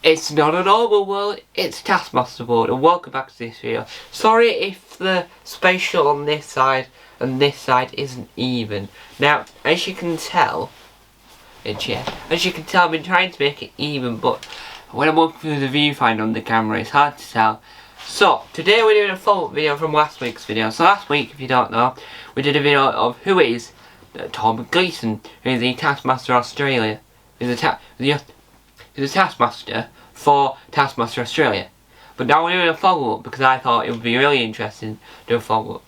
It's not a normal world, it's Taskmaster world, and welcome back to this video. Sorry if the spatial on this side and this side isn't even. Now, as you can tell, I've been trying to make it even, but when I'm looking through the viewfinder on the camera, it's hard to tell. So, today we're doing a follow-up video from last week's video. So last week, if you don't know, we did a video of who is Tom Gleeson, who is the Taskmaster Australia. He's a Taskmaster for Taskmaster Australia. But now we're doing a follow-up because I thought it would be really interesting to do a follow-up.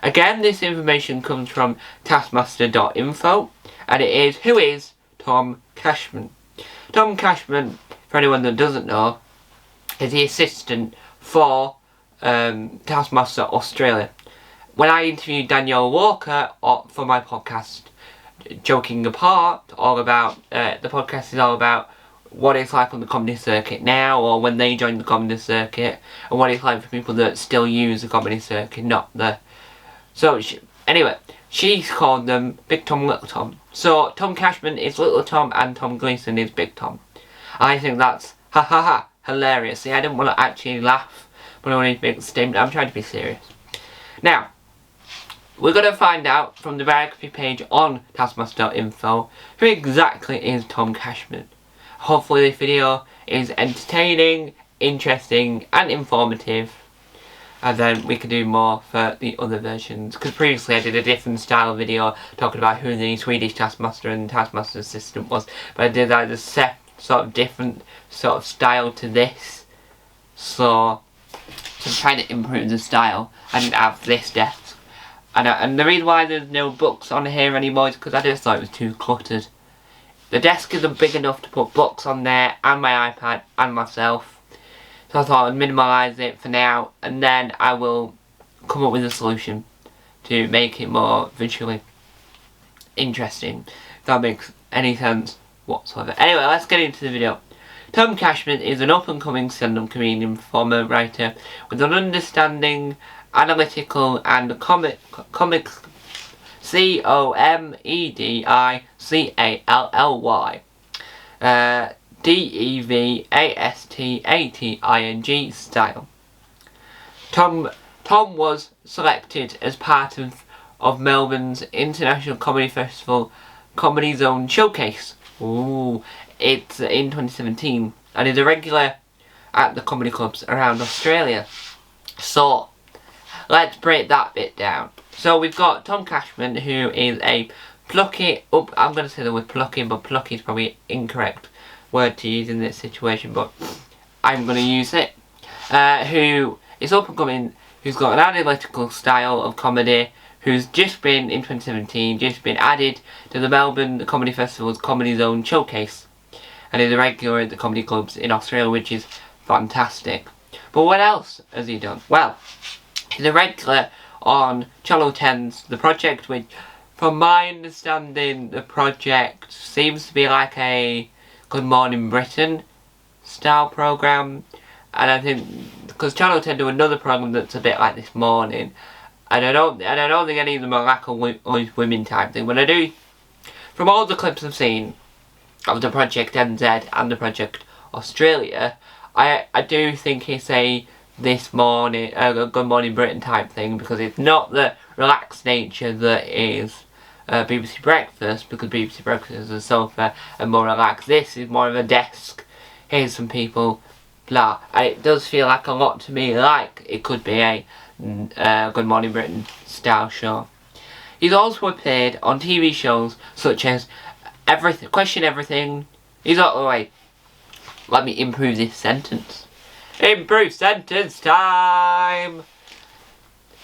Again, this information comes from taskmaster.info, and it is who is Tom Cashman. Tom Cashman, for anyone that doesn't know, is the assistant for Taskmaster Australia. When I interviewed Danielle Walker for my podcast, Joking Apart, the podcast is all about what it's like on the comedy circuit now, or when they joined the comedy circuit, and what it's like for people that still use the comedy circuit, anyway, she's called them Big Tom, Little Tom. So Tom Cashman is Little Tom and Tom Gleeson is Big Tom. I think that's hilarious. See, I didn't want to actually laugh, but I wanted to make a statement. I'm trying to be serious. Now, we're going to find out from the biography page on taskmaster.info who exactly is Tom Cashman. Hopefully this video is entertaining, interesting and informative, and then we can do more for the other versions, because previously I did a different style video talking about who the Swedish Taskmaster and Taskmaster Assistant was, but I did that as a different sort of style to this, so I'm trying to improve the style. I didn't have this desk, and the reason why there's no books on here anymore is because I just thought it was too cluttered. The desk isn't big enough to put books on there, and my iPad, and myself. So I thought I'd minimalise it for now, and then I will come up with a solution to make it more visually interesting. If that makes any sense whatsoever. Anyway, let's get into the video. Tom Cashman is an up-and-coming stand-up comedian, performer, writer, with an understanding, analytical, and comic C-O-M-E-D-I-C-A-L-L-Y D-E-V-A-S-T-A-T-I-N-G style. Tom was selected as part of Melbourne's International Comedy Festival Comedy Zone Showcase. It's in 2017, and is a regular at the comedy clubs around Australia. So, let's break that bit down. So we've got Tom Cashman, who is a plucky, I'm going to say the word plucky, but plucky is probably incorrect word to use in this situation, but I'm going to use it. Who is up and coming, who's got an analytical style of comedy, who's just been, in 2017, added to the Melbourne Comedy Festival's Comedy Zone Showcase, and is a regular at the comedy clubs in Australia, which is fantastic. But what else has he done? Well, he's a regular on Channel 10's The Project, which, from my understanding, The Project seems to be like a Good Morning Britain style programme, and I think, because Channel 10 do another programme that's a bit like This Morning, and I don't think any of them are like a women type thing, but I do, from all the clips I've seen of The Project NZ and The Project Australia, I do think it's a This Morning, Good Morning Britain type thing, because it's not the relaxed nature that is BBC Breakfast, because BBC Breakfast is a sofa and more relaxed. This is more of a desk, here's some people, blah. And it does feel like a lot to me like it could be a Good Morning Britain style show. He's also appeared on TV shows such as Question Everything. Let me improve this sentence. Improve sentence time!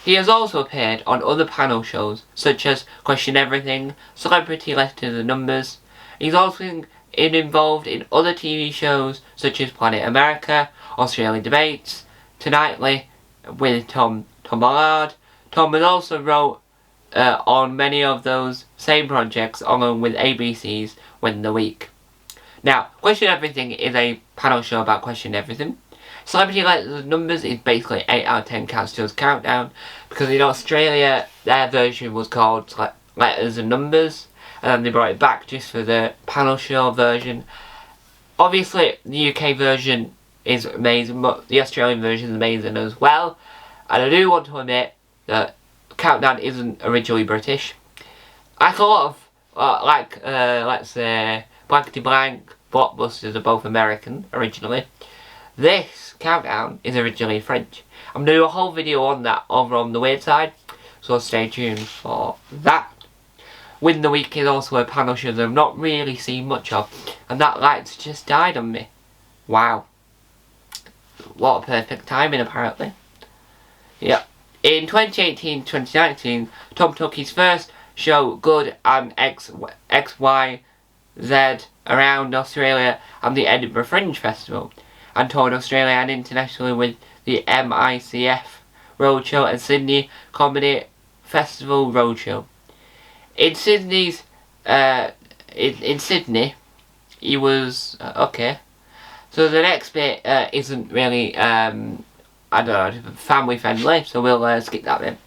He has also appeared on other panel shows such as Question Everything, Celebrity Letters and Numbers. He's also involved in other TV shows such as Planet America, Australian Debates, Tonightly with Tom Ballard. Tom has also wrote on many of those same projects along with ABC's Win the Week. Now, Question Everything is a panel show about Question Everything. Celebrity Letters and Numbers is basically 8 out of 10 Countdown's Countdown, because in Australia their version was called Letters and Numbers, and then they brought it back just for the panel show version. Obviously, the UK version is amazing, but the Australian version is amazing as well. And I do want to admit that Countdown isn't originally British. Like a lot of, let's say, Blankety Blank, Blockbusters are both American originally. This Countdown is originally French. I'm going to do a whole video on that over on the Weird Side, so stay tuned for that. Win the Week is also a panel show that I've not really seen much of, and that light's just died on me. Wow. What a perfect timing, apparently. Yeah. In 2018-2019, Tom took his first show, Good and XYZ, around Australia and the Edinburgh Fringe Festival, and toured Australia and internationally with the MICF Roadshow and Sydney Comedy Festival Roadshow. In Sydney, he was okay. So the next bit isn't really I don't know, family friendly, so we'll skip that bit.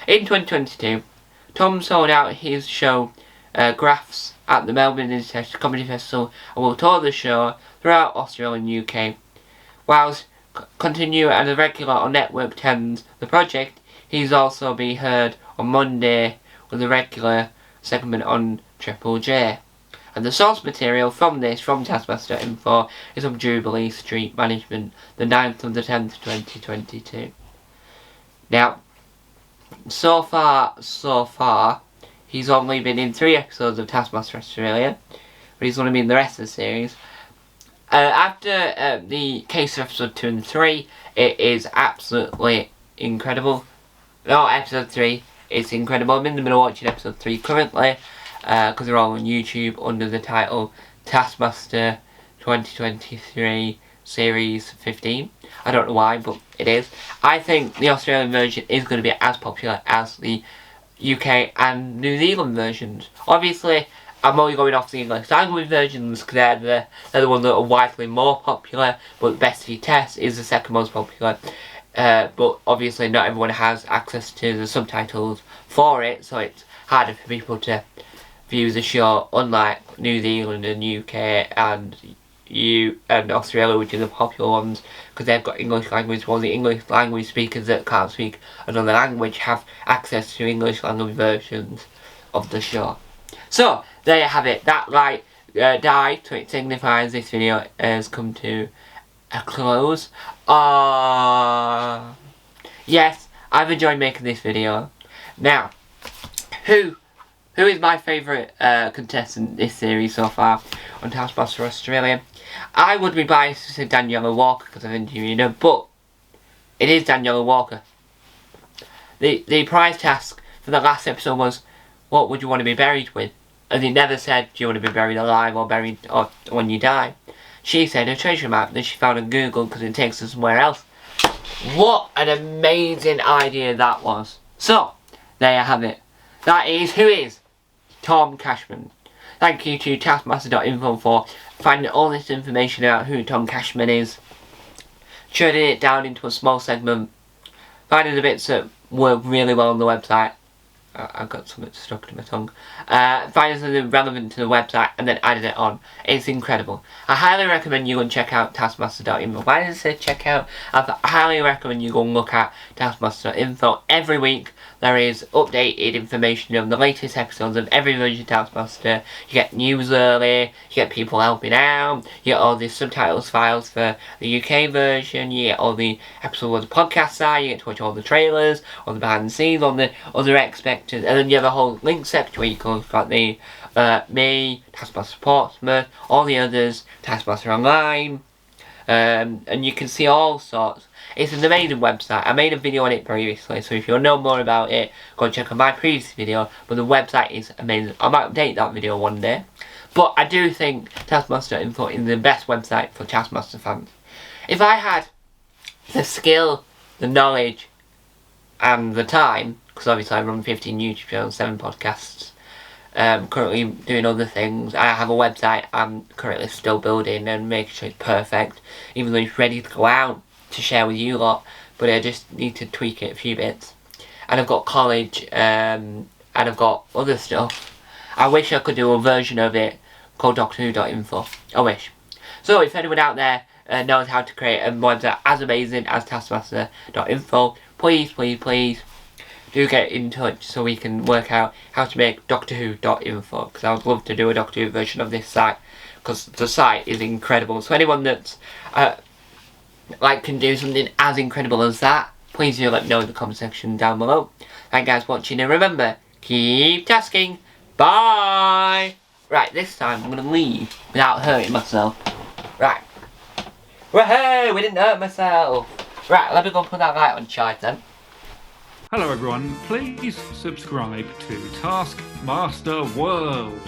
In 2022, Tom sold out his show Graphs at the Melbourne International Comedy Festival and will tour the show throughout Australia and UK. Whilst continue as a regular on Network 10's The Project, he's also be heard on Monday with a regular segment on Triple J. And the source material from this, from Taskmaster Info, is on Jubilee Street Management, the 9th of the 10th, 2022. Now, so far, he's only been in 3 episodes of Taskmaster Australia, but he's going to be in the rest of the series. After the case of episode 2 and 3, it is absolutely incredible. No, episode 3 is incredible. I'm in the middle of watching episode 3 currently, because they're all on YouTube under the title Taskmaster 2023 Series 15. I don't know why, but it is. I think the Australian version is going to be as popular as the UK and New Zealand versions. Obviously, I'm only going off the English language versions because they're the ones that are widely more popular, but the Best of Your Test is the second most popular. But obviously not everyone has access to the subtitles for it, so it's harder for people to view the show, unlike New Zealand and UK and Australia, which are the popular ones, because they've got English language, while the English language speakers that can't speak another language have access to English language versions of the show. So, there you have it. That light died, so it signifies this video has come to a close. Yes, I've enjoyed making this video. Now, who is my favourite contestant in this series so far on Taskmaster Australia? I would be biased to say Daniela Walker because I've interviewed her, but it is Daniela Walker. The prize task for the last episode was, what would you want to be buried with? And they never said, do you want to be buried alive or buried or when you die? She said a treasure map that she found on Google because it takes her somewhere else. What an amazing idea that was. So, there you have it. That is, who is Tom Cashman. Thank you to Taskmaster.info for finding all this information out who Tom Cashman is, turning it down into a small segment, finding the bits that work really well on the website. I've got something stuck to my tongue. Finding something relevant to the website and then adding it on. It's incredible. I highly recommend you go and check out Taskmaster.info. Why did I say check out? I highly recommend you go and look at Taskmaster.info. Every week there is updated information of the latest episodes of every version of Taskmaster. You get news early, you get people helping out, you get all the subtitles files for the UK version, you get all the episodes of the podcast side, you get to watch all the trailers, all the behind the scenes, all the other expected, and then you have a whole link section where you can look at the me, Taskmaster Portsmouth, all the others, Taskmaster Online, and you can see all sorts. It's an amazing website. I made a video on it previously, so if you want to know more about it, go and check out my previous video, but the website is amazing. I might update that video one day, but I do think Taskmaster.info is the best website for Taskmaster fans. If I had the skill, the knowledge, and the time, because obviously I run 15 YouTube channels, 7 podcasts, currently doing other things. I have a website I'm currently still building and making sure it's perfect, even though it's ready to go out to share with you lot, but I just need to tweak it a few bits. And I've got college, and I've got other stuff. I wish I could do a version of it called Doctor Who.info. I wish. So if anyone out there knows how to create a mod that as amazing as Taskmaster.info, please do get in touch so we can work out how to make Doctor Who.info, because I would love to do a Doctor Who version of this site, because the site is incredible. So anyone that's can do something as incredible as that, please do let me know in the comment section down below. Thank you guys for watching, and remember, keep tasking. Bye! Right, this time I'm going to leave without hurting myself. Right. Well, hey, we didn't hurt myself. Right, let me go put that light on charge then. Hello everyone, please subscribe to Taskmaster World.